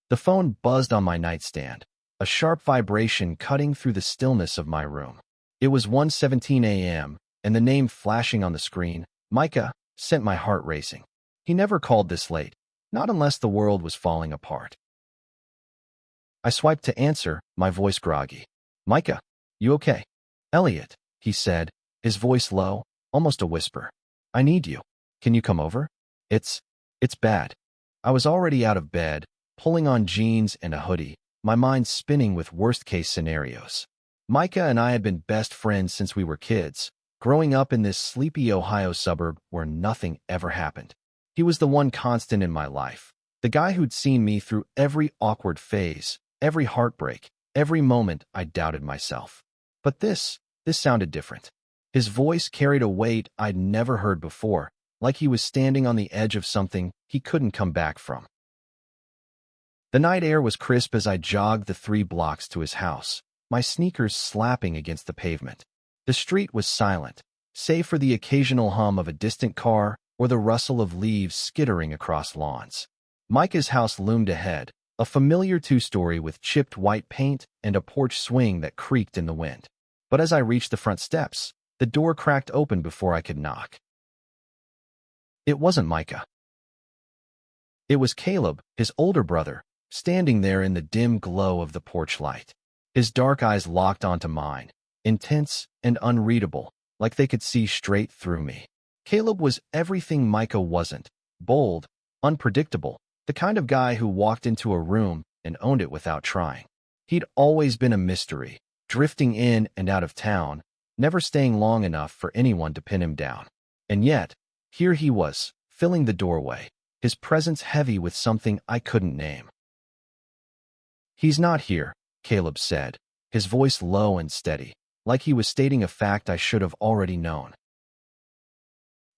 The phone buzzed on my nightstand, a sharp vibration cutting through the stillness of my room. It was 1:17 a.m., and the name flashing on the screen, Micah, sent my heart racing. He never called this late, not unless the world was falling apart. I swiped to answer, my voice groggy. "Micah, you okay?" "Elliot," he said, his voice low, almost a whisper. "I need you. Can you come over? It's bad." I was already out of bed, pulling on jeans and a hoodie, my mind spinning with worst-case scenarios. Micah and I had been best friends since we were kids, growing up in this sleepy Ohio suburb where nothing ever happened. He was the one constant in my life, the guy who'd seen me through every awkward phase, every heartbreak, every moment I doubted myself. But this sounded different. His voice carried a weight I'd never heard before, like he was standing on the edge of something he couldn't come back from. The night air was crisp as I jogged the 3 blocks to his house, my sneakers slapping against the pavement. The street was silent, save for the occasional hum of a distant car or the rustle of leaves skittering across lawns. Micah's house loomed ahead, a familiar 2-story with chipped white paint and a porch swing that creaked in the wind. But as I reached the front steps, the door cracked open before I could knock. It wasn't Micah. It was Caleb, his older brother, standing there in the dim glow of the porch light. His dark eyes locked onto mine, intense and unreadable, like they could see straight through me. Caleb was everything Micah wasn't: bold, unpredictable, the kind of guy who walked into a room and owned it without trying. He'd always been a mystery, drifting in and out of town, never staying long enough for anyone to pin him down. And yet, here he was, filling the doorway, his presence heavy with something I couldn't name. "He's not here," Caleb said, his voice low and steady, like he was stating a fact I should have already known.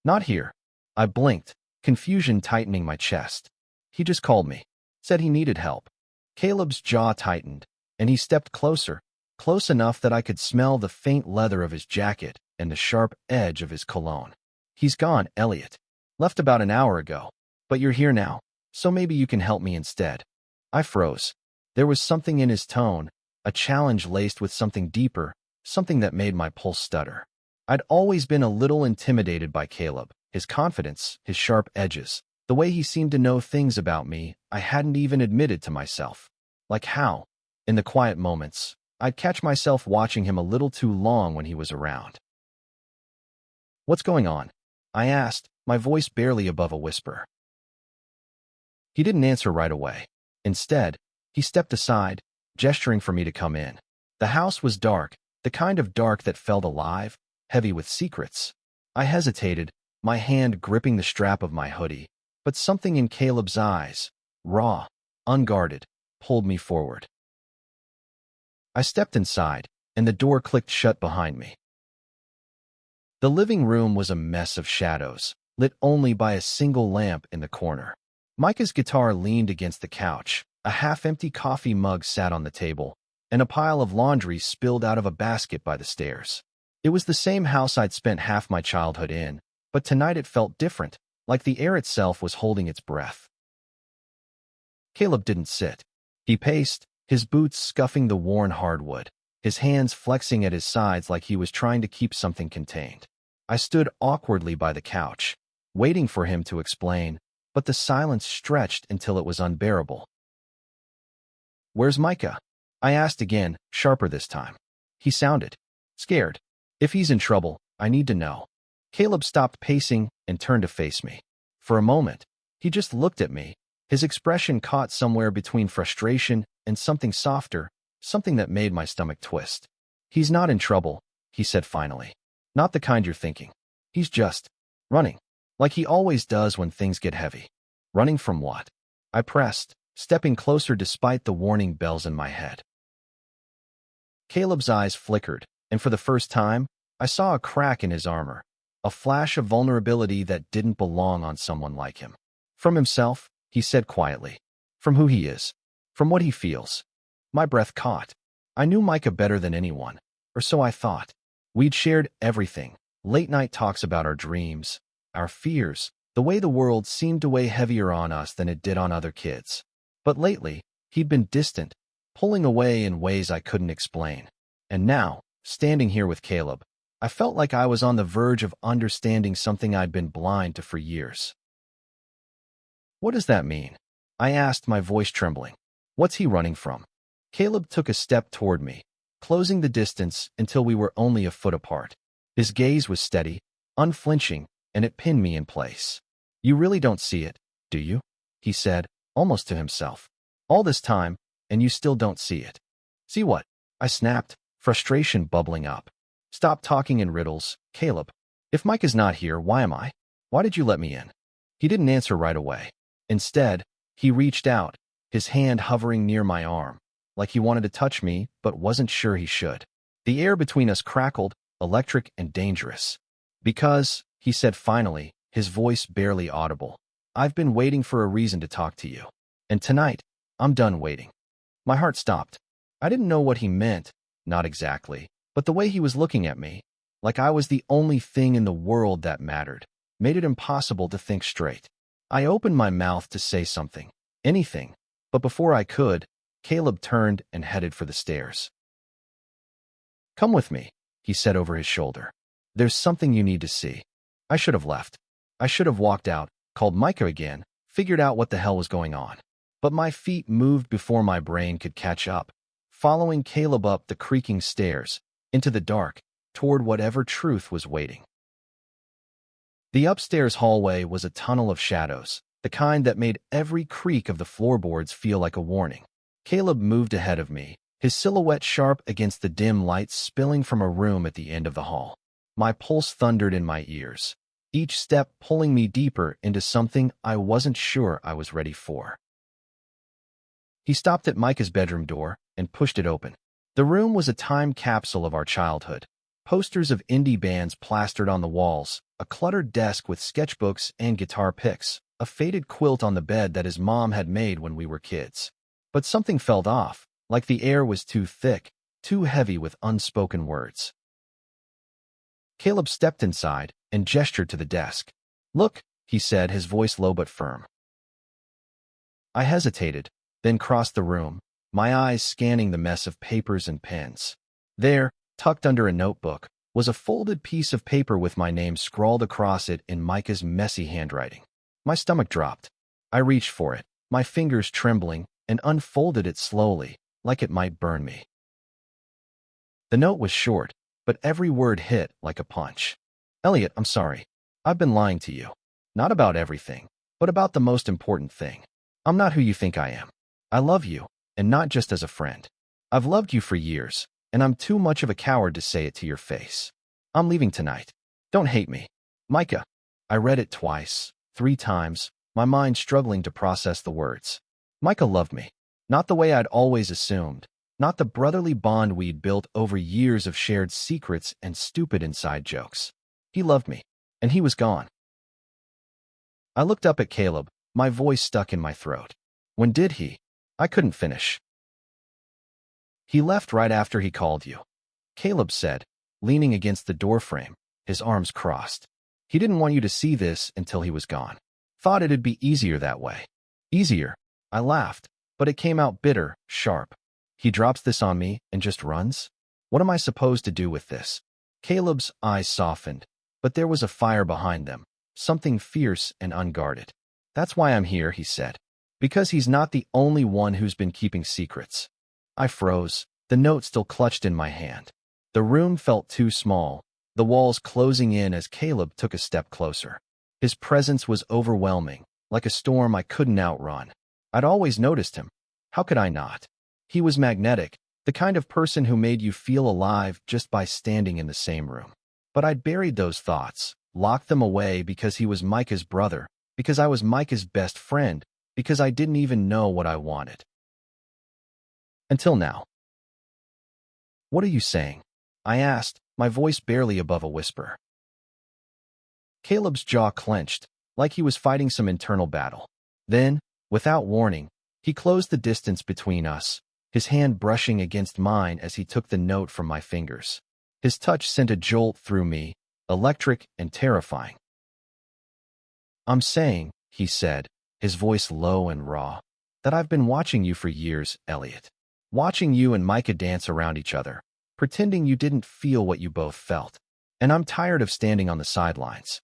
"Not here." I blinked, confusion tightening my chest. "He just called me. Said he needed help." Caleb's jaw tightened, and he stepped closer, close enough that I could smell the faint leather of his jacket and the sharp edge of his cologne. "He's gone, Elliot. Left about an hour ago. But you're here now, so maybe you can help me instead." I froze. There was something in his tone, a challenge laced with something deeper, something that made my pulse stutter. I'd always been a little intimidated by Caleb, his confidence, his sharp edges, the way he seemed to know things about me I hadn't even admitted to myself. Like how, in the quiet moments, I'd catch myself watching him a little too long when he was around. "What's going on?" I asked, my voice barely above a whisper. He didn't answer right away. Instead, he stepped aside, gesturing for me to come in. The house was dark, the kind of dark that felt alive, heavy with secrets. I hesitated, my hand gripping the strap of my hoodie, but something in Caleb's eyes, raw, unguarded, pulled me forward. I stepped inside, and the door clicked shut behind me. The living room was a mess of shadows, lit only by a single lamp in the corner. Micah's guitar leaned against the couch, a half-empty coffee mug sat on the table, and a pile of laundry spilled out of a basket by the stairs. It was the same house I'd spent half my childhood in, but tonight it felt different, like the air itself was holding its breath. Caleb didn't sit. He paced, his boots scuffing the worn hardwood, his hands flexing at his sides like he was trying to keep something contained. I stood awkwardly by the couch, waiting for him to explain, but the silence stretched until it was unbearable. "Where's Micah?" I asked again, sharper this time. He sounded scared. "If he's in trouble, I need to know." Caleb stopped pacing and turned to face me. For a moment, he just looked at me, his expression caught somewhere between frustration and something softer, something that made my stomach twist. "He's not in trouble," he said finally. "Not the kind you're thinking. He's just running, like he always does when things get heavy." "Running from what?" I pressed, stepping closer despite the warning bells in my head. Caleb's eyes flickered, and for the first time, I saw a crack in his armor, a flash of vulnerability that didn't belong on someone like him. "From himself," he said quietly. "From who he is. From what he feels." My breath caught. I knew Micah better than anyone, or so I thought. We'd shared everything, late-night talks about our dreams, our fears, the way the world seemed to weigh heavier on us than it did on other kids. But lately, He'd been distant, pulling away in ways I couldn't explain. And now, standing here with Caleb, I felt like I was on the verge of understanding something I'd been blind to for years. "What does that mean?" I asked, my voice trembling. "What's he running from?" Caleb took a step toward me, closing the distance until we were only a foot apart. His gaze was steady, unflinching, and it pinned me in place. "You really don't see it, do you?" he said, almost to himself. "All this time, and you still don't see it." "See what?" I snapped, frustration bubbling up. "Stop talking in riddles, Caleb. If Mike is not here, why am I? Why did you let me in?" He didn't answer right away. Instead, he reached out, his hand hovering near my arm, like he wanted to touch me but wasn't sure he should. The air between us crackled, electric and dangerous. "Because," he said finally, his voice barely audible, "I've been waiting for a reason to talk to you. And tonight, I'm done waiting." My heart stopped. I didn't know what he meant, not exactly, but the way he was looking at me, like I was the only thing in the world that mattered, made it impossible to think straight. I opened my mouth to say something, anything, but before I could, Caleb turned and headed for the stairs. "Come with me," he said over his shoulder. "There's something you need to see." I should have left. I should have walked out, called Micah again, figured out what the hell was going on. But my feet moved before my brain could catch up, following Caleb up the creaking stairs, into the dark, toward whatever truth was waiting. The upstairs hallway was a tunnel of shadows, the kind that made every creak of the floorboards feel like a warning. Caleb moved ahead of me, his silhouette sharp against the dim lights spilling from a room at the end of the hall. My pulse thundered in my ears, each step pulling me deeper into something I wasn't sure I was ready for. He stopped at Micah's bedroom door and pushed it open. The room was a time capsule of our childhood. Posters of indie bands plastered on the walls, a cluttered desk with sketchbooks and guitar picks, a faded quilt on the bed that his mom had made when we were kids. But something felt off, like the air was too thick, too heavy with unspoken words. Caleb stepped inside and gestured to the desk. "Look," he said, his voice low but firm. I hesitated, then crossed the room, my eyes scanning the mess of papers and pens. There, tucked under a notebook, was a folded piece of paper with my name scrawled across it in Micah's messy handwriting. My stomach dropped. I reached for it, my fingers trembling, and unfolded it slowly, like it might burn me. The note was short, but every word hit like a punch. "Elliot, I'm sorry. I've been lying to you. Not about everything, but about the most important thing. I'm not who you think I am. I love you, and not just as a friend. I've loved you for years, and I'm too much of a coward to say it to your face. I'm leaving tonight. Don't hate me. Micah." I read it twice, 3 times, my mind struggling to process the words. Micah loved me. Not the way I'd always assumed. Not the brotherly bond we'd built over years of shared secrets and stupid inside jokes. He loved me, and he was gone. I looked up at Caleb, my voice stuck in my throat. "When did he?" I couldn't finish. "He left right after he called you," Caleb said, leaning against the doorframe, his arms crossed. "He didn't want you to see this until he was gone. Thought it'd be easier that way." "Easier?" I laughed, but it came out bitter, sharp. "He drops this on me and just runs? What am I supposed to do with this?" Caleb's eyes softened, but there was a fire behind them, something fierce and unguarded. "That's why I'm here," he said. "Because he's not the only one who's been keeping secrets." I froze, the note still clutched in my hand. The room felt too small, the walls closing in as Caleb took a step closer. His presence was overwhelming, like a storm I couldn't outrun. I'd always noticed him. How could I not? He was magnetic, the kind of person who made you feel alive just by standing in the same room. But I'd buried those thoughts, locked them away because he was Micah's brother, because I was Micah's best friend, because I didn't even know what I wanted. Until now. "What are you saying?" I asked, my voice barely above a whisper. Caleb's jaw clenched, like he was fighting some internal battle. Then, without warning, he closed the distance between us, his hand brushing against mine as he took the note from my fingers. His touch sent a jolt through me, electric and terrifying. "I'm saying," he said, his voice low and raw, that I've been watching you for years, Elliot. Watching you and Micah dance around each other, pretending you didn't feel what you both felt. And I'm tired of standing on the sidelines.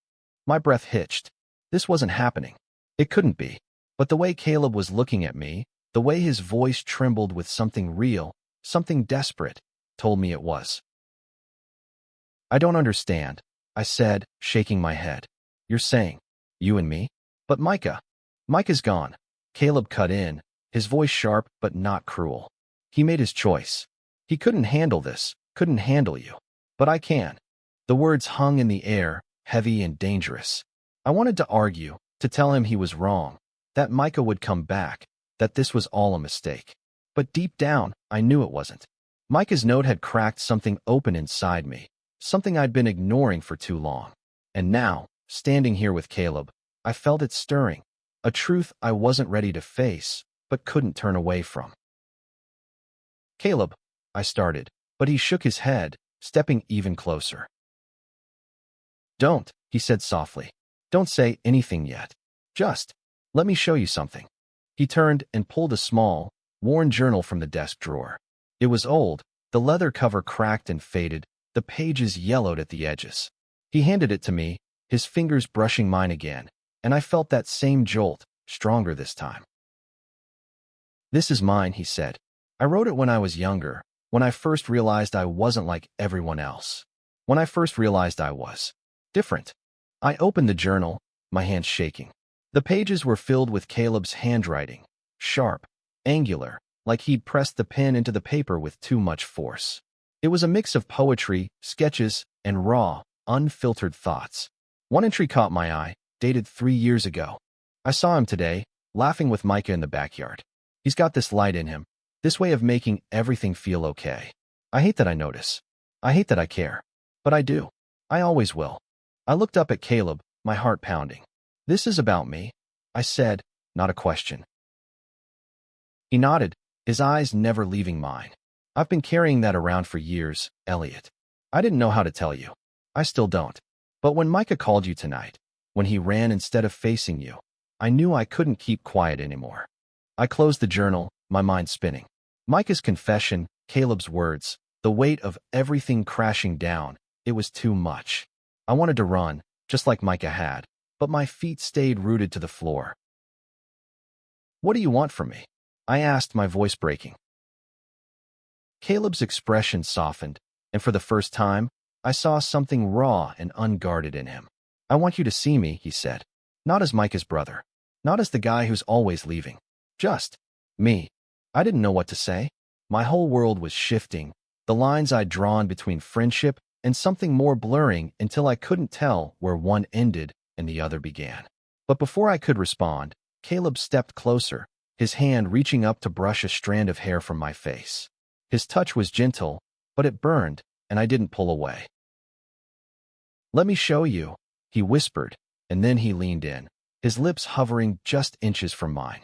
My breath hitched. This wasn't happening. It couldn't be. But the way Caleb was looking at me, the way his voice trembled with something real, something desperate, told me it was. I don't understand, I said, shaking my head. You're saying, you and me? But Micah's gone. Caleb cut in, his voice sharp but not cruel. He made his choice. He couldn't handle this, couldn't handle you. But I can. The words hung in the air, heavy and dangerous. I wanted to argue, to tell him he was wrong, that Micah would come back, that this was all a mistake. But deep down, I knew it wasn't. Micah's note had cracked something open inside me, something I'd been ignoring for too long. And now, standing here with Caleb, I felt it stirring, a truth I wasn't ready to face, but couldn't turn away from. Caleb, I started, but he shook his head, stepping even closer. Don't, he said softly. Don't say anything yet. Just, let me show you something. He turned and pulled a small, worn journal from the desk drawer. It was old, the leather cover cracked and faded, the pages yellowed at the edges. He handed it to me, his fingers brushing mine again, and I felt that same jolt, stronger this time. This is mine, he said. I wrote it when I was younger, when I first realized I wasn't like everyone else. When I first realized I was different. I opened the journal, my hands shaking. The pages were filled with Caleb's handwriting, sharp, angular, like he'd pressed the pen into the paper with too much force. It was a mix of poetry, sketches, and raw, unfiltered thoughts. One entry caught my eye, dated 3 years ago. I saw him today, laughing with Micah in the backyard. He's got this light in him, this way of making everything feel okay. I hate that I notice. I hate that I care. But I do. I always will. I looked up at Caleb, my heart pounding. This is about me, I said, not a question. He nodded, his eyes never leaving mine. I've been carrying that around for years, Elliot. I didn't know how to tell you. I still don't. But when Micah called you tonight, when he ran instead of facing you, I knew I couldn't keep quiet anymore. I closed the journal, my mind spinning. Micah's confession, Caleb's words, the weight of everything crashing down, it was too much. I wanted to run, just like Micah had, but my feet stayed rooted to the floor. What do you want from me? I asked, my voice breaking. Caleb's expression softened, and for the first time, I saw something raw and unguarded in him. I want you to see me, he said. Not as Micah's brother. Not as the guy who's always leaving. Just me. I didn't know what to say. My whole world was shifting, the lines I'd drawn between friendship and something more blurring until I couldn't tell where one ended and the other began. But before I could respond, Caleb stepped closer, his hand reaching up to brush a strand of hair from my face. His touch was gentle, but it burned, and I didn't pull away. Let me show you, he whispered, and then he leaned in, his lips hovering just inches from mine.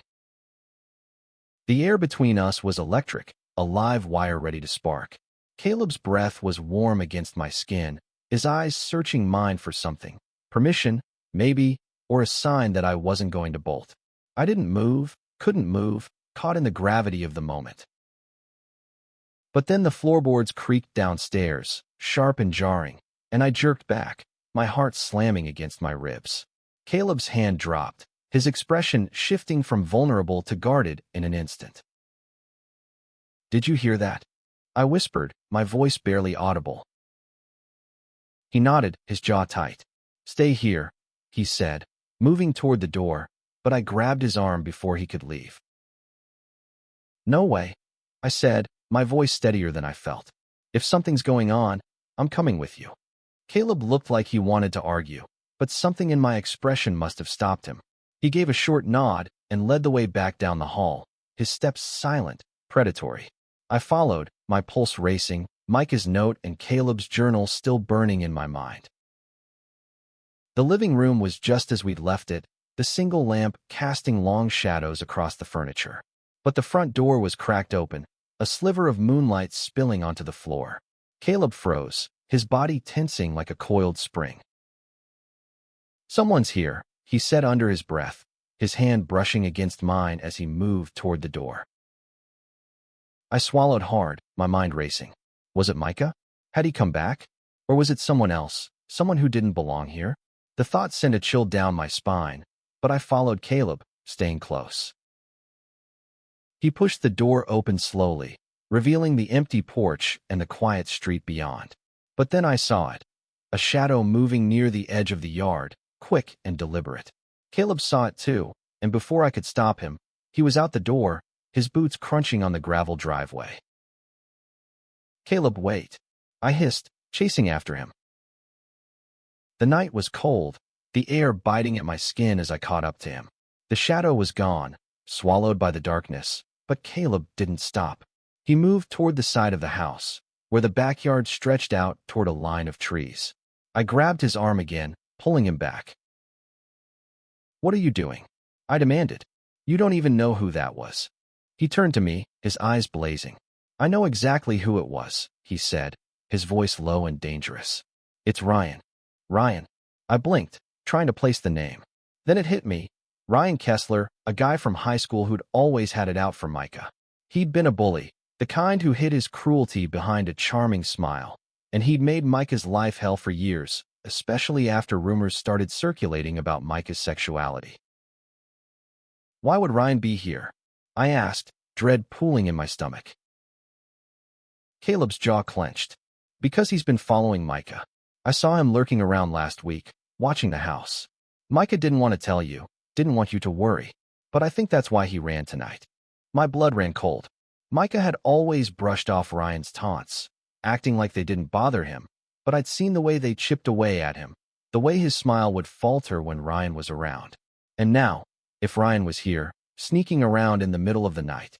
The air between us was electric, a live wire ready to spark. Caleb's breath was warm against my skin, his eyes searching mine for something. Permission, maybe, or a sign that I wasn't going to bolt. I didn't move, couldn't move, caught in the gravity of the moment. But then the floorboards creaked downstairs, sharp and jarring, and I jerked back, my heart slamming against my ribs. Caleb's hand dropped, his expression shifting from vulnerable to guarded in an instant. Did you hear that? I whispered, my voice barely audible. He nodded, his jaw tight. Stay here, he said, moving toward the door, but I grabbed his arm before he could leave. No way, I said, my voice steadier than I felt. If something's going on, I'm coming with you. Caleb looked like he wanted to argue, but something in my expression must have stopped him. He gave a short nod and led the way back down the hall, his steps silent, predatory. I followed, my pulse racing, Micah's note and Caleb's journal still burning in my mind. The living room was just as we'd left it, the single lamp casting long shadows across the furniture. But the front door was cracked open, a sliver of moonlight spilling onto the floor. Caleb froze, his body tensing like a coiled spring. Someone's here, he said under his breath, his hand brushing against mine as he moved toward the door. I swallowed hard, my mind racing. Was it Micah? Had he come back? Or was it someone else, someone who didn't belong here? The thought sent a chill down my spine, but I followed Caleb, staying close. He pushed the door open slowly, revealing the empty porch and the quiet street beyond. But then I saw it, a shadow moving near the edge of the yard, quick and deliberate. Caleb saw it too, and before I could stop him, he was out the door, his boots crunching on the gravel driveway. "Caleb, wait," I hissed, chasing after him. The night was cold, the air biting at my skin as I caught up to him. The shadow was gone, swallowed by the darkness, but Caleb didn't stop. He moved toward the side of the house, where the backyard stretched out toward a line of trees. I grabbed his arm again, pulling him back. "What are you doing?" I demanded. "You don't even know who that was." He turned to me, his eyes blazing. "I know exactly who it was," he said, his voice low and dangerous. "It's Ryan." "Ryan." I blinked, trying to place the name. Then it hit me. Ryan Kessler, a guy from high school who'd always had it out for Micah. He'd been a bully, the kind who hid his cruelty behind a charming smile, and he'd made Micah's life hell for years, especially after rumors started circulating about Micah's sexuality. "Why would Ryan be here?" I asked, dread pooling in my stomach. Caleb's jaw clenched. "Because he's been following Micah. I saw him lurking around last week, watching the house. Micah didn't want to tell you, didn't want you to worry, but I think that's why he ran tonight." My blood ran cold. Micah had always brushed off Ryan's taunts, acting like they didn't bother him, but I'd seen the way they chipped away at him, the way his smile would falter when Ryan was around. And now, if Ryan was here, sneaking around in the middle of the night.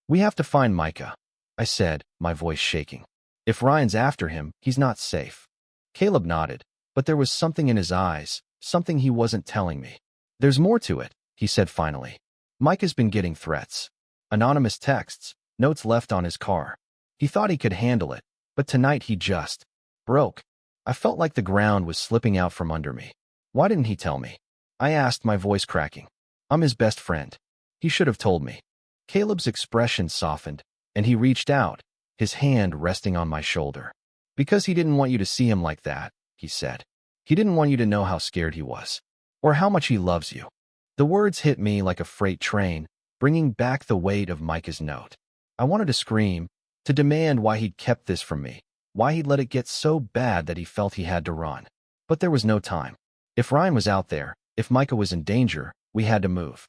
"We have to find Micah," I said, my voice shaking. "If Ryan's after him, he's not safe." Caleb nodded, but there was something in his eyes, something he wasn't telling me. "There's more to it," he said finally. "Micah's been getting threats. Anonymous texts, notes left on his car. He thought he could handle it, but tonight he just broke." I felt like the ground was slipping out from under me. "Why didn't he tell me?" I asked, my voice cracking. "I'm his best friend. He should have told me." Caleb's expression softened, and he reached out, his hand resting on my shoulder. "Because he didn't want you to see him like that," he said. "He didn't want you to know how scared he was, or how much he loves you." The words hit me like a freight train, bringing back the weight of Micah's note. I wanted to scream, to demand why he'd kept this from me, why he'd let it get so bad that he felt he had to run. But there was no time. If Ryan was out there, if Micah was in danger, we had to move.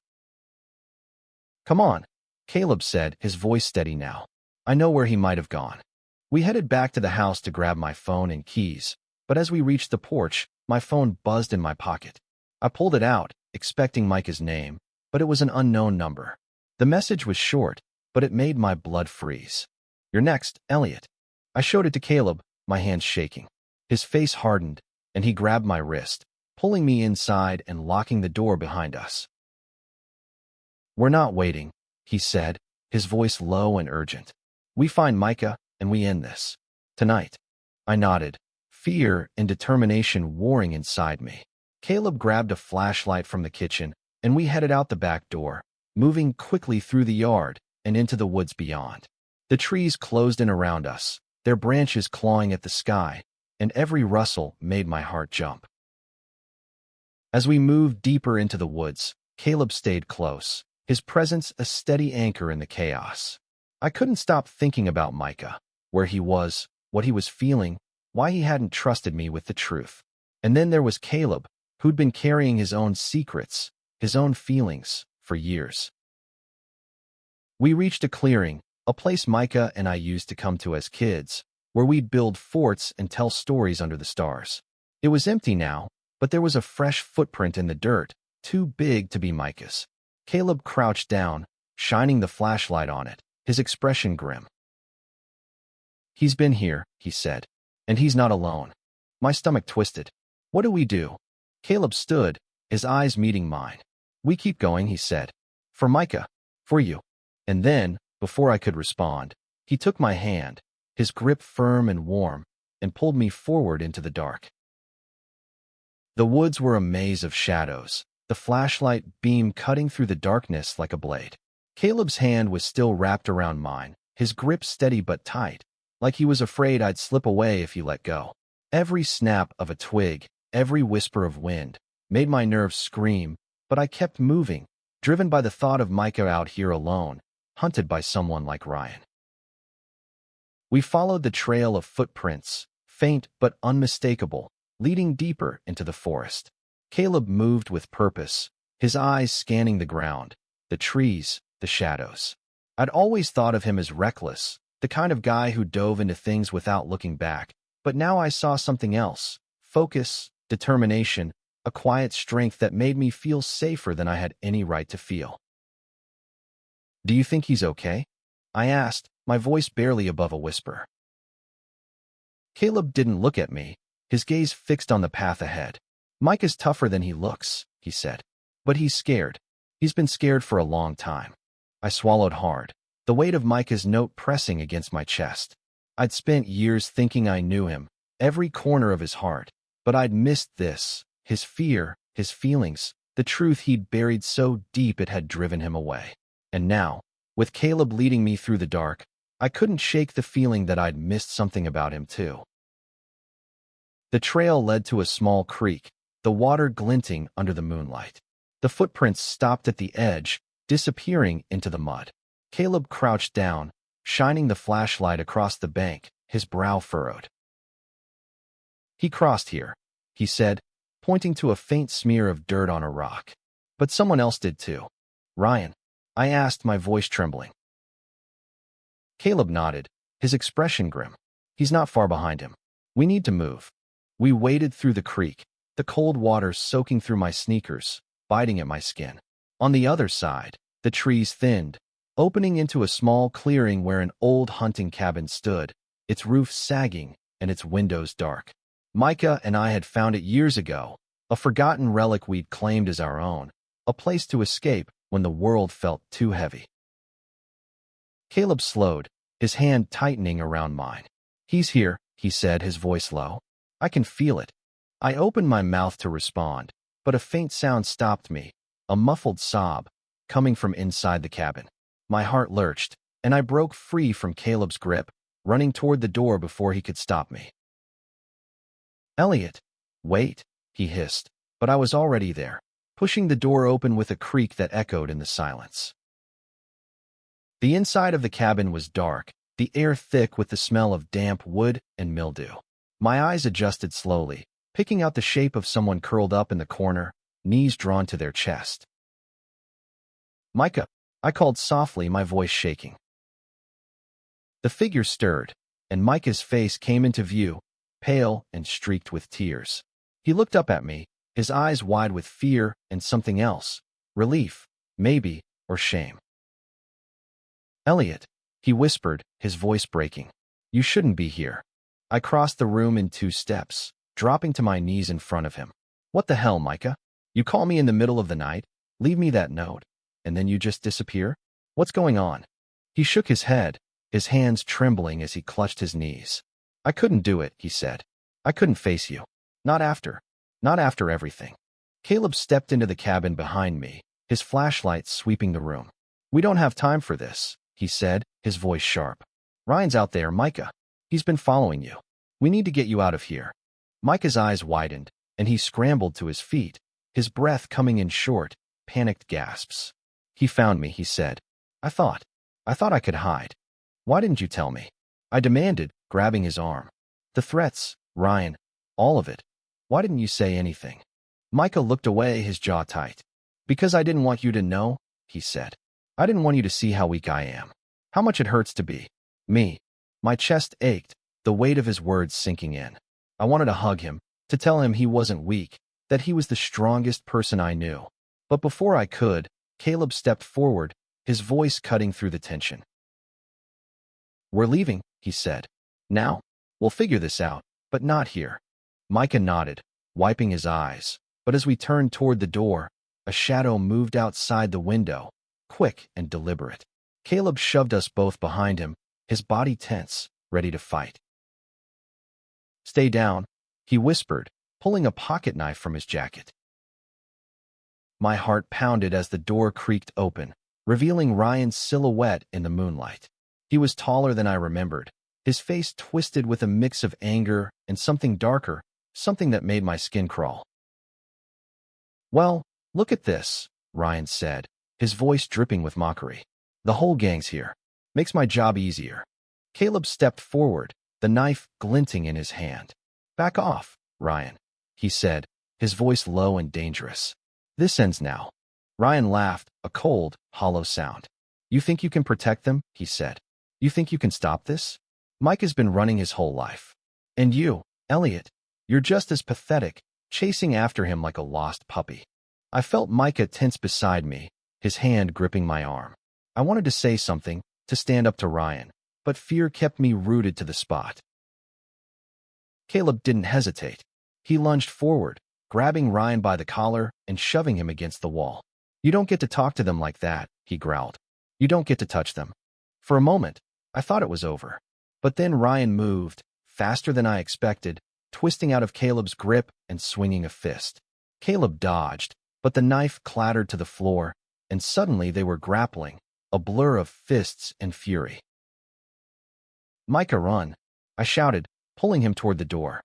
"Come on," Caleb said, his voice steady now. "I know where he might have gone." We headed back to the house to grab my phone and keys, but as we reached the porch, my phone buzzed in my pocket. I pulled it out, expecting Micah's name, but it was an unknown number. The message was short, but it made my blood freeze. "You're next, Elliot." I showed it to Caleb, my hands shaking. His face hardened, and he grabbed my wrist, pulling me inside and locking the door behind us. "We're not waiting," he said, his voice low and urgent. "We find Micah, and we end this. Tonight." I nodded, fear and determination warring inside me. Caleb grabbed a flashlight from the kitchen, and we headed out the back door, moving quickly through the yard and into the woods beyond. The trees closed in around us, their branches clawing at the sky, and every rustle made my heart jump. As we moved deeper into the woods, Caleb stayed close, his presence a steady anchor in the chaos. I couldn't stop thinking about Micah, where he was, what he was feeling, why he hadn't trusted me with the truth. And then there was Caleb, who'd been carrying his own secrets, his own feelings, for years. We reached a clearing, a place Micah and I used to come to as kids, where we'd build forts and tell stories under the stars. It was empty now, but there was a fresh footprint in the dirt, too big to be Micah's. Caleb crouched down, shining the flashlight on it, his expression grim. "He's been here," he said, "and he's not alone." My stomach twisted. "What do we do?" Caleb stood, his eyes meeting mine. "We keep going," he said. "For Micah. For you." And then, before I could respond, he took my hand, his grip firm and warm, and pulled me forward into the dark. The woods were a maze of shadows, the flashlight beam cutting through the darkness like a blade. Caleb's hand was still wrapped around mine, his grip steady but tight, like he was afraid I'd slip away if he let go. Every snap of a twig, every whisper of wind, made my nerves scream, but I kept moving, driven by the thought of Micah out here alone, hunted by someone like Ryan. We followed the trail of footprints, faint but unmistakable, leading deeper into the forest. Caleb moved with purpose, his eyes scanning the ground, the trees, the shadows. I'd always thought of him as reckless, the kind of guy who dove into things without looking back, but now I saw something else: focus, determination, a quiet strength that made me feel safer than I had any right to feel. "Do you think he's okay?" I asked, my voice barely above a whisper. Caleb didn't look at me, his gaze fixed on the path ahead. "Mike is tougher than he looks," he said. "But he's scared. He's been scared for a long time." I swallowed hard, the weight of Micah's note pressing against my chest. I'd spent years thinking I knew him, every corner of his heart, but I'd missed this, his fear, his feelings, the truth he'd buried so deep it had driven him away. And now, with Caleb leading me through the dark, I couldn't shake the feeling that I'd missed something about him too. The trail led to a small creek, the water glinting under the moonlight. The footprints stopped at the edge, disappearing into the mud. Caleb crouched down, shining the flashlight across the bank, his brow furrowed. "He crossed here," he said, pointing to a faint smear of dirt on a rock. "But someone else did too." "Ryan?" I asked, my voice trembling. Caleb nodded, his expression grim. "He's not far behind him. We need to move." We waded through the creek, the cold water soaking through my sneakers, biting at my skin. On the other side, the trees thinned, opening into a small clearing where an old hunting cabin stood, its roof sagging and its windows dark. Micah and I had found it years ago, a forgotten relic we'd claimed as our own, a place to escape when the world felt too heavy. Caleb slowed, his hand tightening around mine. "He's here," he said, his voice low. "I can feel it." I opened my mouth to respond, but a faint sound stopped me, a muffled sob, coming from inside the cabin. My heart lurched, and I broke free from Caleb's grip, running toward the door before he could stop me. "Elliot, wait," he hissed, but I was already there, pushing the door open with a creak that echoed in the silence. The inside of the cabin was dark, the air thick with the smell of damp wood and mildew. My eyes adjusted slowly, picking out the shape of someone curled up in the corner, knees drawn to their chest. "Micah," I called softly, my voice shaking. The figure stirred, and Micah's face came into view, pale and streaked with tears. He looked up at me, his eyes wide with fear and something else, relief, maybe, or shame. "Elliot," he whispered, his voice breaking. "You shouldn't be here." I crossed the room in 2 steps, dropping to my knees in front of him. "What the hell, Micah? You call me in the middle of the night, leave me that note, and then you just disappear? What's going on?" He shook his head, his hands trembling as he clutched his knees. "I couldn't do it," he said. "I couldn't face you. Not after everything." Caleb stepped into the cabin behind me, his flashlight sweeping the room. "We don't have time for this," he said, his voice sharp. "Ryan's out there, Micah. He's been following you. We need to get you out of here." Micah's eyes widened, and he scrambled to his feet, his breath coming in short, panicked gasps. "He found me," he said. I thought I could hide. Why didn't you tell me?" I demanded, grabbing his arm. "The threats, Ryan, all of it. Why didn't you say anything?" Micah looked away, his jaw tight. "Because I didn't want you to know," he said. "I didn't want you to see how weak I am. How much it hurts to be me." My chest ached, the weight of his words sinking in. I wanted to hug him, to tell him he wasn't weak, that he was the strongest person I knew. But before I could, Caleb stepped forward, his voice cutting through the tension. "We're leaving," he said. "Now? We'll figure this out, but not here." Micah nodded, wiping his eyes, but as we turned toward the door, a shadow moved outside the window, quick and deliberate. Caleb shoved us both behind him, his body tense, ready to fight. "Stay down," he whispered, pulling a pocket knife from his jacket. My heart pounded as the door creaked open, revealing Ryan's silhouette in the moonlight. He was taller than I remembered, his face twisted with a mix of anger and something darker, something that made my skin crawl. "Well, look at this," Ryan said, his voice dripping with mockery. "The whole gang's here. Makes my job easier." Caleb stepped forward, the knife glinting in his hand. "Back off, Ryan," he said, his voice low and dangerous. "This ends now." Ryan laughed, a cold, hollow sound. "You think you can protect them?" he said. "You think you can stop this? Mike has been running his whole life. And you, Elliot, you're just as pathetic, chasing after him like a lost puppy." I felt Micah tense beside me, his hand gripping my arm. I wanted to say something, to stand up to Ryan, but fear kept me rooted to the spot. Caleb didn't hesitate. He lunged forward, grabbing Ryan by the collar and shoving him against the wall. "You don't get to talk to them like that," he growled. "You don't get to touch them." For a moment, I thought it was over. But then Ryan moved, faster than I expected, twisting out of Caleb's grip and swinging a fist. Caleb dodged, but the knife clattered to the floor, and suddenly they were grappling, a blur of fists and fury. "Micah, run!" I shouted, pulling him toward the door.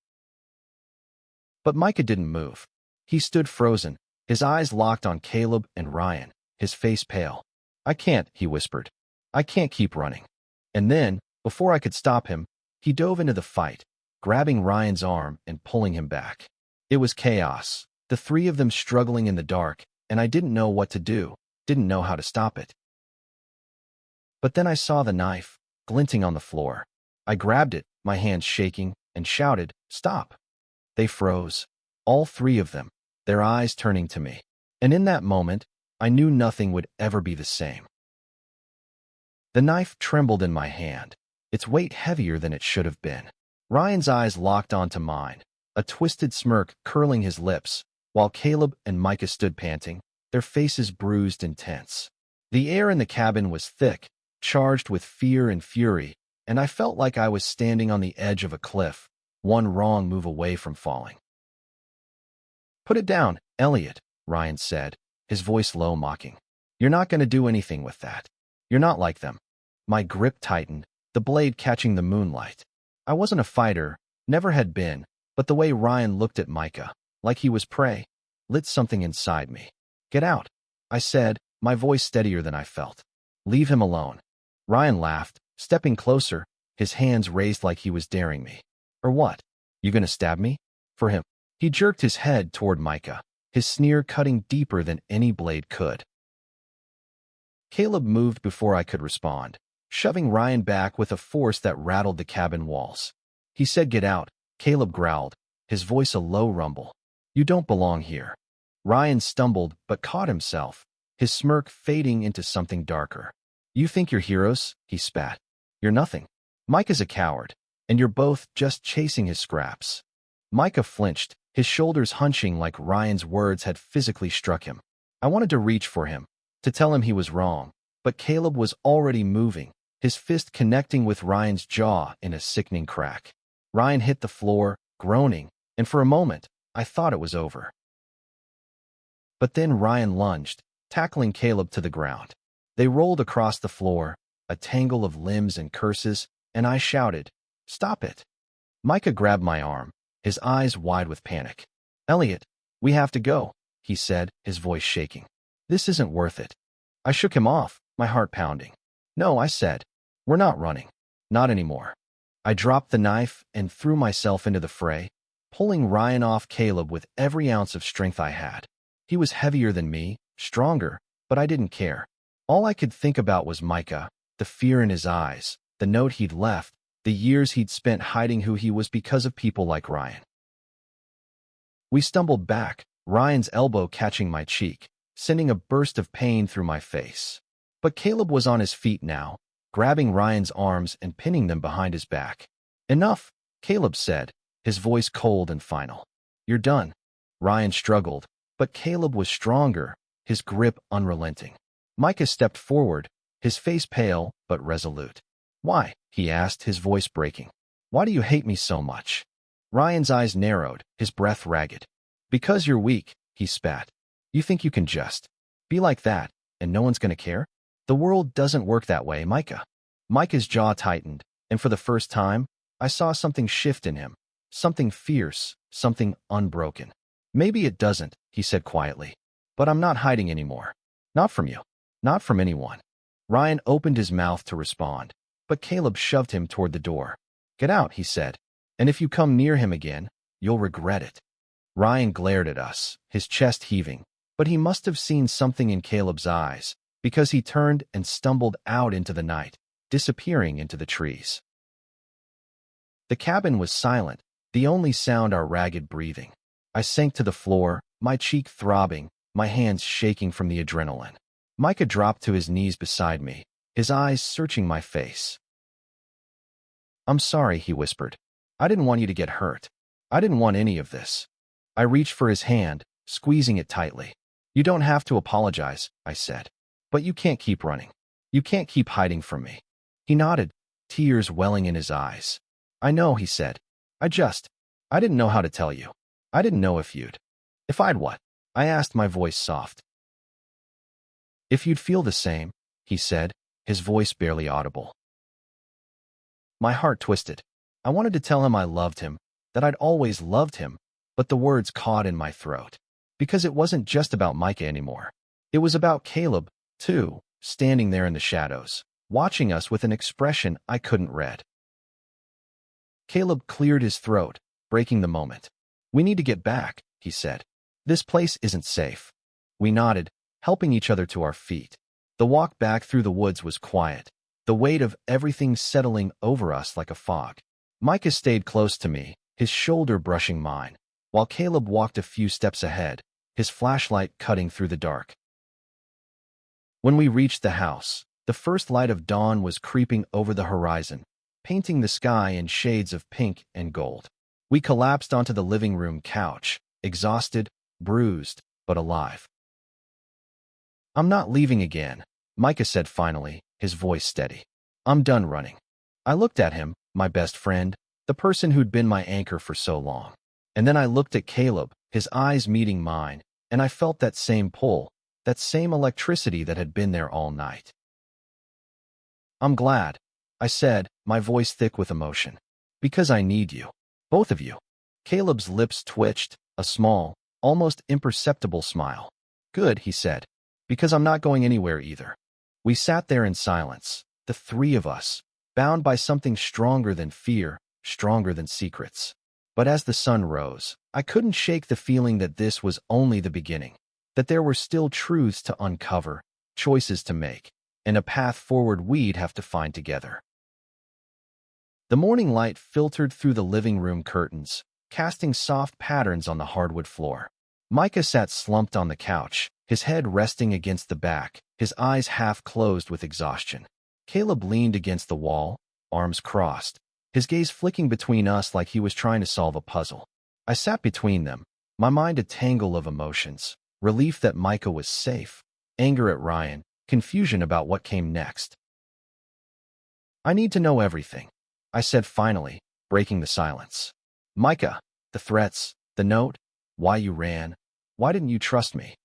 But Micah didn't move. He stood frozen, his eyes locked on Caleb and Ryan, his face pale. "I can't," he whispered. "I can't keep running." And then, before I could stop him, he dove into the fight, grabbing Ryan's arm and pulling him back. It was chaos, the three of them struggling in the dark, and I didn't know what to do, didn't know how to stop it. But then I saw the knife, glinting on the floor. I grabbed it, my hands shaking, and shouted, "Stop!" They froze, all three of them, their eyes turning to me. And in that moment, I knew nothing would ever be the same. The knife trembled in my hand, its weight heavier than it should have been. Ryan's eyes locked onto mine, a twisted smirk curling his lips, while Caleb and Micah stood panting, their faces bruised and tense. The air in the cabin was thick, charged with fear and fury, and I felt like I was standing on the edge of a cliff, one wrong move away from falling. "Put it down, Elliot," Ryan said, his voice low, mocking. "You're not going to do anything with that. You're not like them." My grip tightened, the blade catching the moonlight. I wasn't a fighter, never had been, but the way Ryan looked at Micah, like he was prey, lit something inside me. "Get out," I said, my voice steadier than I felt. "Leave him alone." Ryan laughed, stepping closer, his hands raised like he was daring me. "Or what? You gonna stab me? For him?" He jerked his head toward Micah, his sneer cutting deeper than any blade could. Caleb moved before I could respond, shoving Ryan back with a force that rattled the cabin walls. He said, "Get out," Caleb growled, his voice a low rumble. "You don't belong here." Ryan stumbled but caught himself, his smirk fading into something darker. "You think you're heroes?" he spat. "You're nothing. Micah's a coward, and you're both just chasing his scraps." Micah flinched, his shoulders hunching like Ryan's words had physically struck him. I wanted to reach for him, to tell him he was wrong, but Caleb was already moving, his fist connecting with Ryan's jaw in a sickening crack. Ryan hit the floor, groaning, and for a moment, I thought it was over. But then Ryan lunged, tackling Caleb to the ground. They rolled across the floor, a tangle of limbs and curses, and I shouted, "Stop it!" Micah grabbed my arm, his eyes wide with panic. "Elliot, we have to go," he said, his voice shaking. "This isn't worth it." I shook him off, my heart pounding. "No," I said. "We're not running. Not anymore." I dropped the knife and threw myself into the fray, pulling Ryan off Caleb with every ounce of strength I had. He was heavier than me, stronger, but I didn't care. All I could think about was Micah, the fear in his eyes, the note he'd left, the years he'd spent hiding who he was because of people like Ryan. We stumbled back, Ryan's elbow catching my cheek, sending a burst of pain through my face. But Caleb was on his feet now, grabbing Ryan's arms and pinning them behind his back. "Enough," Caleb said, his voice cold and final. "You're done." Ryan struggled, but Caleb was stronger, his grip unrelenting. Micah stepped forward, his face pale but resolute. "Why?" he asked, his voice breaking. "Why do you hate me so much?" Ryan's eyes narrowed, his breath ragged. "Because you're weak," he spat. You think you can just be like that, and no one's gonna care? The world doesn't work that way, Micah. Micah's jaw tightened, and for the first time, I saw something shift in him. Something fierce, something unbroken. Maybe it doesn't, he said quietly. But I'm not hiding anymore. Not from you. Not from anyone. Ryan opened his mouth to respond, but Caleb shoved him toward the door. Get out, he said. And if you come near him again, you'll regret it. Ryan glared at us, his chest heaving, but he must have seen something in Caleb's eyes, because he turned and stumbled out into the night, disappearing into the trees. The cabin was silent, the only sound our ragged breathing. I sank to the floor, my cheek throbbing, my hands shaking from the adrenaline. Micah dropped to his knees beside me, his eyes searching my face. I'm sorry, he whispered. I didn't want you to get hurt. I didn't want any of this. I reached for his hand, squeezing it tightly. You don't have to apologize, I said. But you can't keep running. You can't keep hiding from me. He nodded, tears welling in his eyes. I know, he said. I didn't know how to tell you. I didn't know if I'd what? I asked, my voice soft. If you'd feel the same, he said, his voice barely audible. My heart twisted. I wanted to tell him I loved him, that I'd always loved him, but the words caught in my throat. Because it wasn't just about Micah anymore. It was about Caleb, too, standing there in the shadows, watching us with an expression I couldn't read. Caleb cleared his throat, breaking the moment. We need to get back, he said. This place isn't safe. We nodded, helping each other to our feet. The walk back through the woods was quiet, the weight of everything settling over us like a fog. Micah stayed close to me, his shoulder brushing mine, while Caleb walked a few steps ahead, his flashlight cutting through the dark. When we reached the house, the first light of dawn was creeping over the horizon, painting the sky in shades of pink and gold. We collapsed onto the living room couch, exhausted, bruised, but alive. I'm not leaving again, Micah said finally, his voice steady. I'm done running. I looked at him, my best friend, the person who'd been my anchor for so long. And then I looked at Caleb, his eyes meeting mine, and I felt that same pull, that same electricity that had been there all night. I'm glad, I said, my voice thick with emotion. Because I need you. Both of you. Caleb's lips twitched, a small, almost imperceptible smile. Good, he said. Because I'm not going anywhere either. We sat there in silence, the three of us, bound by something stronger than fear, stronger than secrets. But as the sun rose, I couldn't shake the feeling that this was only the beginning, that there were still truths to uncover, choices to make, and a path forward we'd have to find together. The morning light filtered through the living room curtains, casting soft patterns on the hardwood floor. Micah sat slumped on the couch, his head resting against the back, his eyes half closed with exhaustion. Caleb leaned against the wall, arms crossed, his gaze flicking between us like he was trying to solve a puzzle. I sat between them, my mind a tangle of emotions, relief that Micah was safe, anger at Ryan, confusion about what came next. I need to know everything, I said finally, breaking the silence. Micah, the threats, the note, why you ran, why didn't you trust me?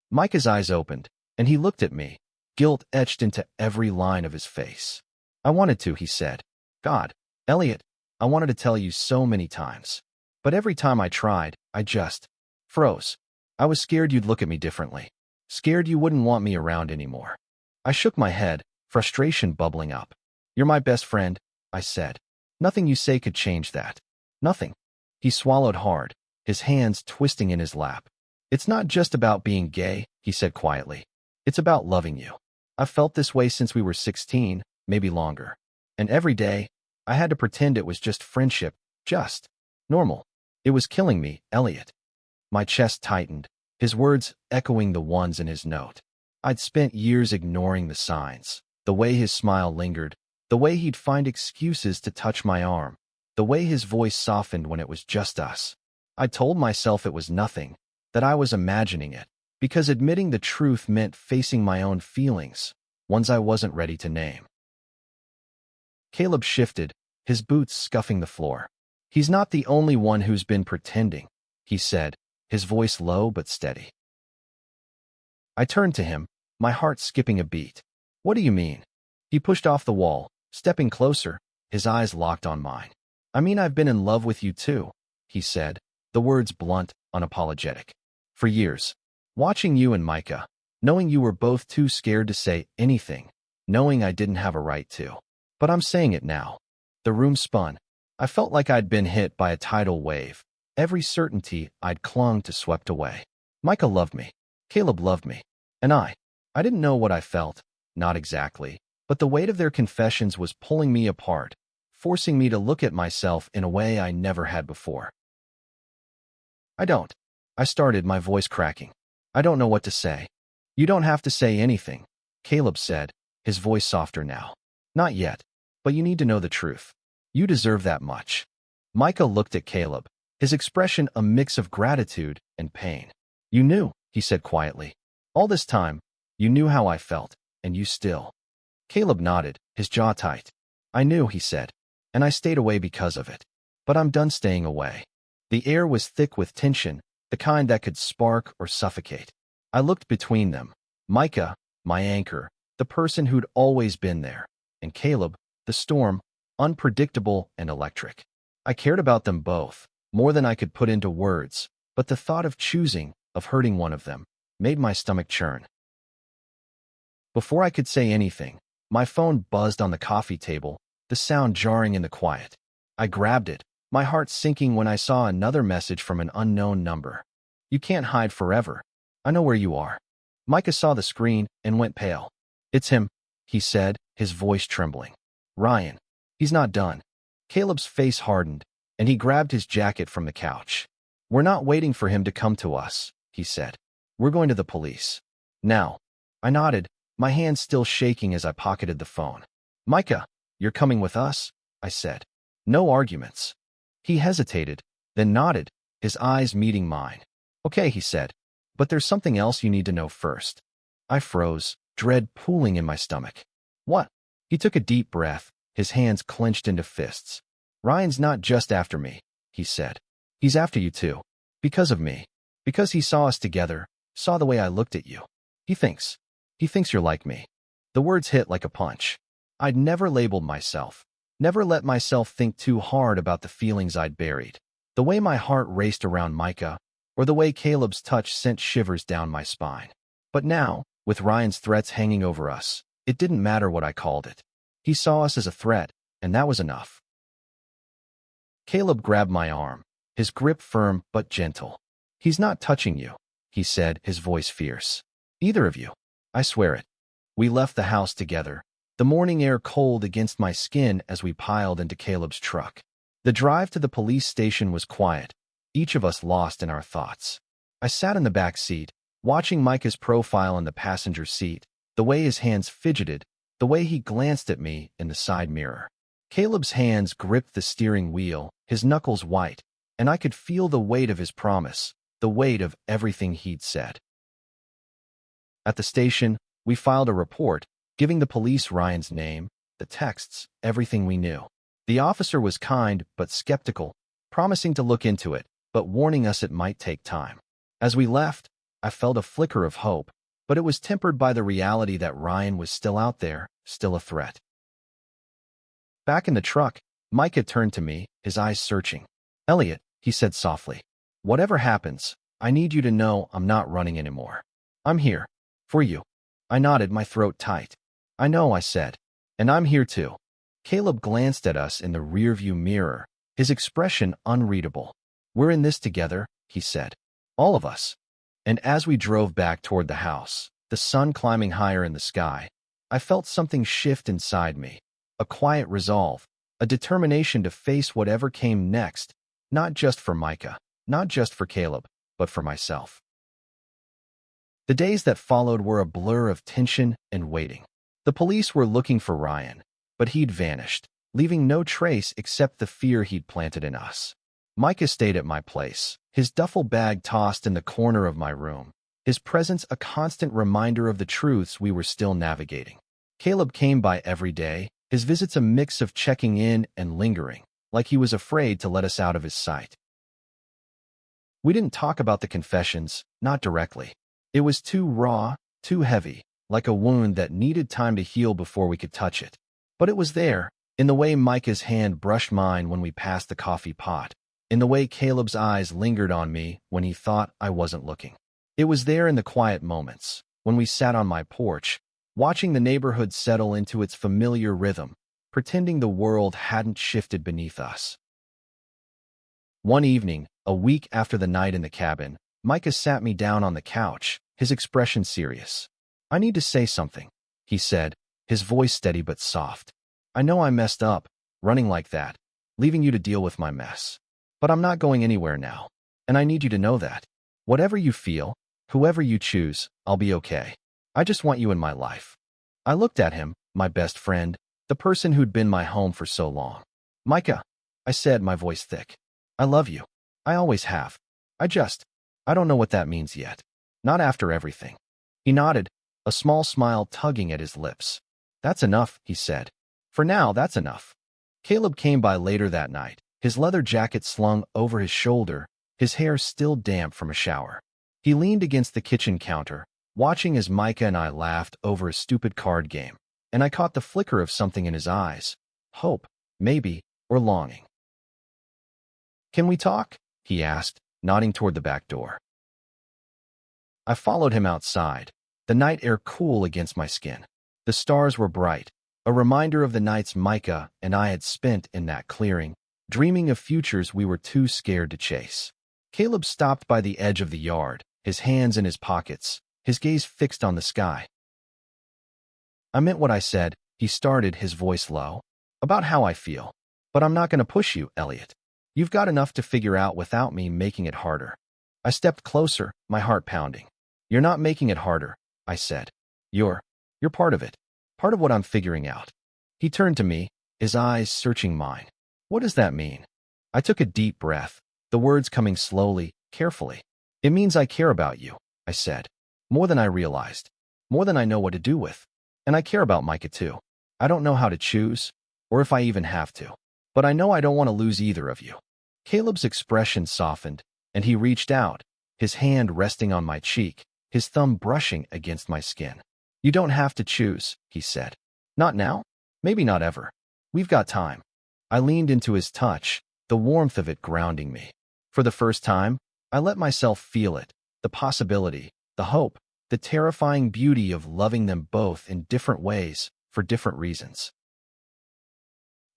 Micah's eyes opened, and he looked at me, guilt etched into every line of his face. I wanted to, he said. God, Elliot, I wanted to tell you so many times. But every time I tried, I just froze. I was scared you'd look at me differently. Scared you wouldn't want me around anymore. I shook my head, frustration bubbling up. You're my best friend, I said. Nothing you say could change that. Nothing. He swallowed hard, his hands twisting in his lap. It's not just about being gay, he said quietly. It's about loving you. I've felt this way since we were 16, maybe longer. And every day, I had to pretend it was just friendship, just normal. It was killing me, Elliot. My chest tightened, his words echoing the ones in his note. I'd spent years ignoring the signs, the way his smile lingered, the way he'd find excuses to touch my arm, the way his voice softened when it was just us. I told myself it was nothing, that I was imagining it, because admitting the truth meant facing my own feelings, ones I wasn't ready to name. Caleb shifted, his boots scuffing the floor. He's not the only one who's been pretending, he said, his voice low but steady. I turned to him, my heart skipping a beat. What do you mean? He pushed off the wall, stepping closer, his eyes locked on mine. I mean, I've been in love with you too, he said, the words blunt, unapologetic. For years. Watching you and Micah, knowing you were both too scared to say anything, knowing I didn't have a right to. But I'm saying it now. The room spun. I felt like I'd been hit by a tidal wave. Every certainty I'd clung to swept away. Micah loved me. Caleb loved me. And I didn't know what I felt, not exactly, but the weight of their confessions was pulling me apart, forcing me to look at myself in a way I never had before. I started, my voice cracking. I don't know what to say. You don't have to say anything, Caleb said, his voice softer now. Not yet, but you need to know the truth. You deserve that much. Micah looked at Caleb, his expression a mix of gratitude and pain. You knew, he said quietly. All this time, you knew how I felt, and you still. Caleb nodded, his jaw tight. I knew, he said, and I stayed away because of it. But I'm done staying away. The air was thick with tension, the kind that could spark or suffocate. I looked between them. Micah, my anchor, the person who'd always been there, and Caleb, the storm, unpredictable and electric. I cared about them both, more than I could put into words, but the thought of choosing, of hurting one of them, made my stomach churn. Before I could say anything, my phone buzzed on the coffee table, the sound jarring in the quiet. I grabbed it, my heart sinking when I saw another message from an unknown number. You can't hide forever. I know where you are. Micah saw the screen and went pale. It's him, he said, his voice trembling. Ryan. He's not done. Caleb's face hardened, and he grabbed his jacket from the couch. We're not waiting for him to come to us, he said. We're going to the police. Now. I nodded, my hands still shaking as I pocketed the phone. Micah, you're coming with us? I said. No arguments. He hesitated, then nodded, his eyes meeting mine. Okay, he said. But there's something else you need to know first. I froze, dread pooling in my stomach. What? He took a deep breath, his hands clenched into fists. Ryan's not just after me, he said. He's after you too. Because of me. Because he saw us together, saw the way I looked at you. He thinks you're like me. The words hit like a punch. I'd never labeled myself, never let myself think too hard about the feelings I'd buried. The way my heart raced around Micah, or the way Caleb's touch sent shivers down my spine. But now, with Ryan's threats hanging over us, it didn't matter what I called it. He saw us as a threat, and that was enough. Caleb grabbed my arm, his grip firm but gentle. He's not touching you, he said, his voice fierce. Either of you. I swear it. We left the house together, the morning air cold against my skin as we piled into Caleb's truck. The drive to the police station was quiet, each of us lost in our thoughts. I sat in the back seat, watching Micah's profile in the passenger seat, the way his hands fidgeted, the way he glanced at me in the side mirror. Caleb's hands gripped the steering wheel, his knuckles white, and I could feel the weight of his promise, the weight of everything he'd said. At the station, we filed a report, giving the police Ryan's name, the texts, everything we knew. The officer was kind but skeptical, promising to look into it, but warning us it might take time. As we left, I felt a flicker of hope, but it was tempered by the reality that Ryan was still out there, still a threat. Back in the truck, Micah turned to me, his eyes searching. Elliot, he said softly, whatever happens, I need you to know I'm not running anymore. I'm here. For you. I nodded, my throat tight. I know, I said. And I'm here too. Caleb glanced at us in the rearview mirror, his expression unreadable. We're in this together, he said. All of us. And as we drove back toward the house, the sun climbing higher in the sky, I felt something shift inside me. A quiet resolve, a determination to face whatever came next, not just for Micah, not just for Caleb, but for myself. The days that followed were a blur of tension and waiting. The police were looking for Ryan, but he'd vanished, leaving no trace except the fear he'd planted in us. Micah stayed at my place, his duffel bag tossed in the corner of my room, his presence a constant reminder of the truths we were still navigating. Caleb came by every day, his visits a mix of checking in and lingering, like he was afraid to let us out of his sight. We didn't talk about the confessions, not directly. It was too raw, too heavy, like a wound that needed time to heal before we could touch it. But it was there, in the way Micah's hand brushed mine when we passed the coffee pot, in the way Caleb's eyes lingered on me when he thought I wasn't looking. It was there in the quiet moments, when we sat on my porch, watching the neighborhood settle into its familiar rhythm, pretending the world hadn't shifted beneath us. One evening, a week after the night in the cabin, Micah sat me down on the couch, his expression serious. "I need to say something," he said, his voice steady but soft. "I know I messed up, running like that, leaving you to deal with my mess. But I'm not going anywhere now, and I need you to know that. Whatever you feel, whoever you choose, I'll be okay. I just want you in my life." I looked at him, my best friend, the person who'd been my home for so long. "Micah," I said, my voice thick. "I love you. I always have. I don't know what that means yet. Not after everything." He nodded, a small smile tugging at his lips. "That's enough," he said. "For now, that's enough." Caleb came by later that night, his leather jacket slung over his shoulder, his hair still damp from a shower. He leaned against the kitchen counter, watching as Micah and I laughed over a stupid card game, and I caught the flicker of something in his eyes. Hope, maybe, or longing. "Can we talk?" he asked, nodding toward the back door. I followed him outside, the night air cool against my skin. The stars were bright, a reminder of the nights Micah and I had spent in that clearing, dreaming of futures we were too scared to chase. Caleb stopped by the edge of the yard, his hands in his pockets, his gaze fixed on the sky. "I meant what I said," he started, his voice low, "about how I feel. But I'm not going to push you, Elliot. You've got enough to figure out without me making it harder." I stepped closer, my heart pounding. "You're not making it harder," I said. You're part of it. Part of what I'm figuring out." He turned to me, his eyes searching mine. "What does that mean?" I took a deep breath, the words coming slowly, carefully. "It means I care about you," I said. "More than I realized. More than I know what to do with. And I care about Micah too. I don't know how to choose, or if I even have to. But I know I don't want to lose either of you." Caleb's expression softened, and he reached out, his hand resting on my cheek, his thumb brushing against my skin. "You don't have to choose," he said. "Not now. Maybe not ever. We've got time." I leaned into his touch, the warmth of it grounding me. For the first time, I let myself feel it, the possibility, the hope, the terrifying beauty of loving them both in different ways, for different reasons.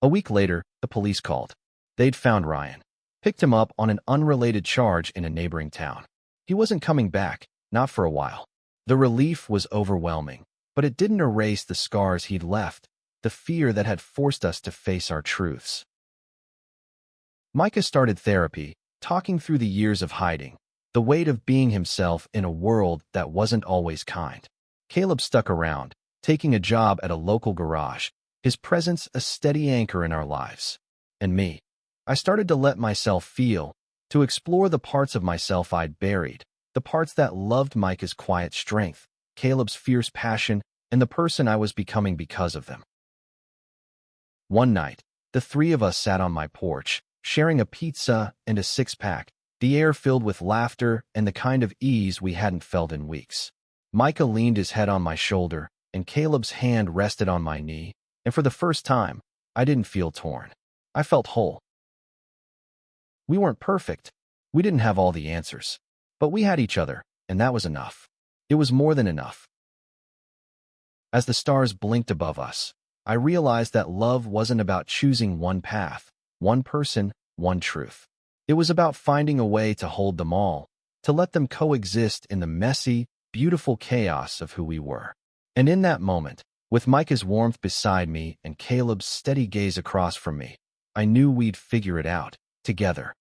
A week later, the police called. They'd found Ryan, picked him up on an unrelated charge in a neighboring town. He wasn't coming back, not for a while. The relief was overwhelming, but it didn't erase the scars he'd left, the fear that had forced us to face our truths. Micah started therapy, talking through the years of hiding, the weight of being himself in a world that wasn't always kind. Caleb stuck around, taking a job at a local garage, his presence a steady anchor in our lives. And me, I started to let myself feel, to explore the parts of myself I'd buried, the parts that loved Micah's quiet strength, Caleb's fierce passion, and the person I was becoming because of them. One night, the three of us sat on my porch, sharing a pizza and a six-pack, the air filled with laughter and the kind of ease we hadn't felt in weeks. Micah leaned his head on my shoulder, and Caleb's hand rested on my knee, and for the first time, I didn't feel torn. I felt whole. We weren't perfect. We didn't have all the answers. But we had each other, and that was enough. It was more than enough. As the stars blinked above us, I realized that love wasn't about choosing one path, one person, one truth. It was about finding a way to hold them all, to let them coexist in the messy, beautiful chaos of who we were. And in that moment, with Micah's warmth beside me and Caleb's steady gaze across from me, I knew we'd figure it out, together.